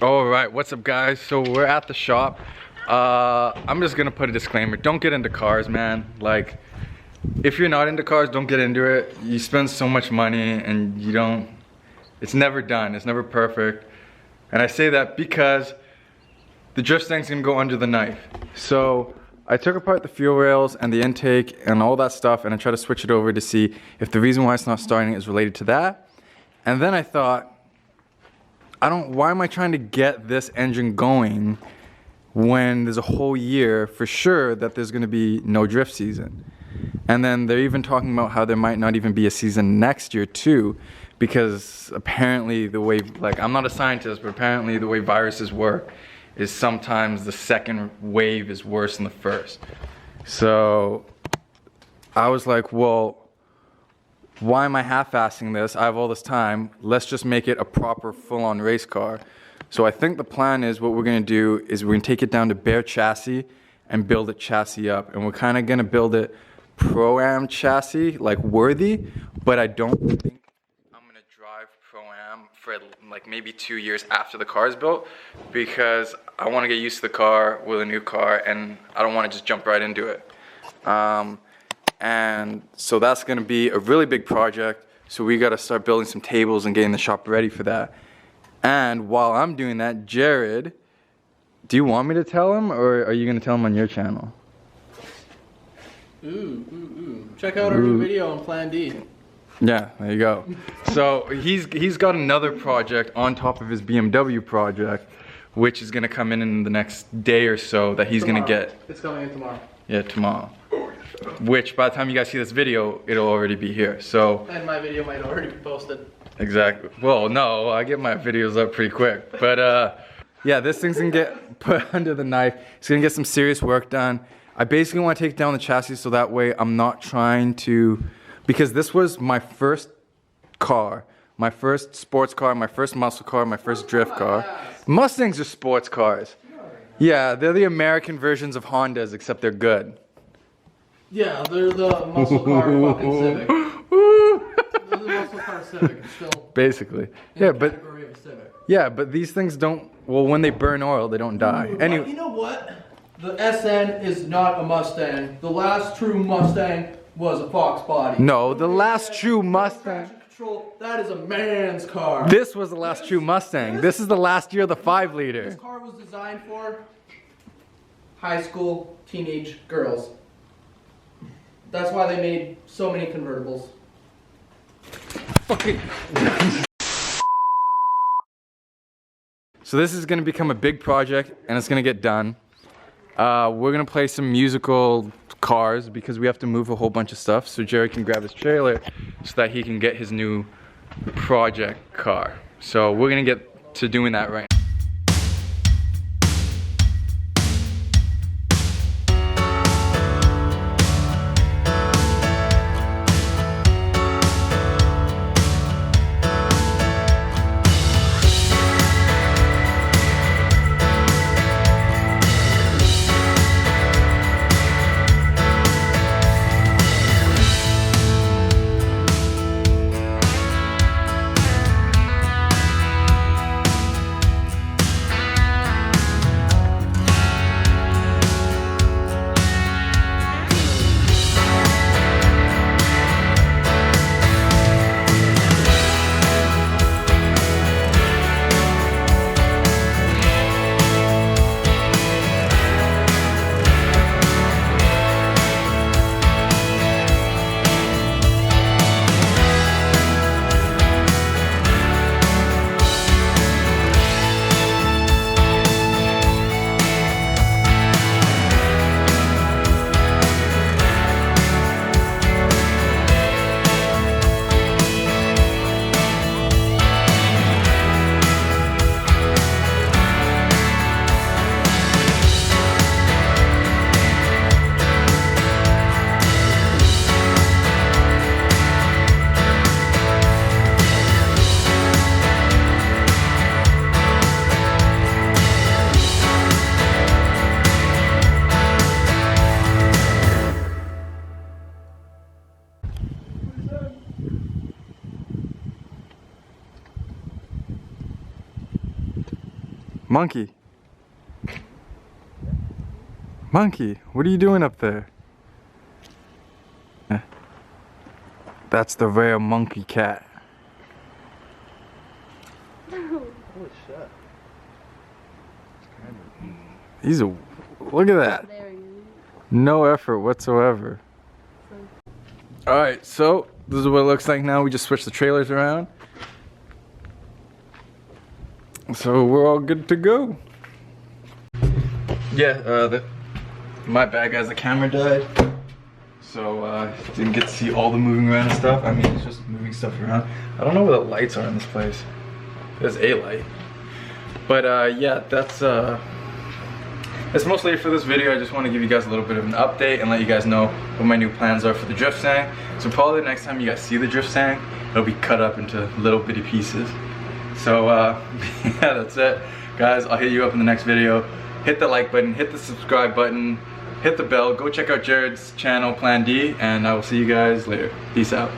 All right, what's up guys? So we're at the shop. I'm just gonna put a disclaimer. Don't get into cars, man. Like, if you're not into cars, don't get into it. You spend so much money and you don't, it's never done. It's never perfect. And I say that because the Driftstang's gonna go under the knife. So I took apart the fuel rails and the intake and all that stuff, and I tried to switch it over to see if the reason why it's not starting is related to that. And then I thought, why am I trying to get this engine going when there's a whole year for sure that there's gonna be no drift season? And then they're even talking about how there might not even be a season next year too, because apparently the way, like, I'm not a scientist, but apparently the way viruses work is sometimes the second wave is worse than the first. So I was like, well, why am I half-assing this? I have all this time. Let's just make it a proper full-on race car. So I think the plan is what we're gonna do is we're gonna take it down to bare chassis and build it chassis up. And we're kind of gonna build it Pro-Am chassis, like worthy, but I don't think I'm gonna drive Pro-Am for like maybe 2 years after the car is built, because I wanna get used to the car with a new car and I don't wanna just jump right into it. And so that's gonna be a really big project. So we gotta start building some tables and getting the shop ready for that. And while I'm doing that, Jared, do you want me to tell him, or are you gonna tell him on your channel? Check out our new video on Plan D. Yeah, there you go. So he's got another project on top of his BMW project, which is gonna come in the next day or so that he's gonna get. It's coming in tomorrow. Yeah, tomorrow. Which by the time you guys see this video, it'll already be here. So. And my video might already be posted. Exactly. Well, no, I get my videos up pretty quick. But yeah, this thing's gonna get put under the knife. It's gonna get some serious work done. I basically want to take down the chassis so that way I'm not trying to, because this was my first car, my first sports car, my first muscle car, my first drift car. Mustangs are sports cars. Yeah, they're the American versions of Hondas, except they're good. Yeah, they're the muscle car fucking Civic. They're the muscle car Civic. It's still basically. Yeah, but category of Civic. Yeah, but these things don't. Well, when they burn oil, they don't die. Anyway, you know what? The SN is not a Mustang. The last true Mustang was a Fox body. No, the last true Mustang. Control, that is a man's car. This was the last true Mustang. This is the last year of the 5-liter. This car was designed for high school teenage girls. That's why they made so many convertibles. Fucking. So this is gonna become a big project and it's gonna get done. We're gonna play some musical cars because we have to move a whole bunch of stuff so Jerry can grab his trailer so that he can get his new project car. So we're gonna get to doing that right now. Monkey. Monkey, what are you doing up there? That's the rare monkey cat. Holy shit. He's a, look at that. No effort whatsoever. Alright, so this is what it looks like now. We just switched the trailers around. So we're all good to go. Yeah, my bad guys, the camera died. So didn't get to see all the moving around and stuff. I mean, it's just moving stuff around. I don't know where the lights are in this place. There's a light. But yeah, that's mostly it for this video. I just want to give you guys a little bit of an update and let you guys know what my new plans are for the Driftstang. So probably the next time you guys see the Driftstang, it'll be cut up into little bitty pieces. So yeah, that's it. Guys, I'll hit you up in the next video. Hit the like button, hit the subscribe button, hit the bell, go check out Jared's channel, Plan D, and I will see you guys later. Peace out.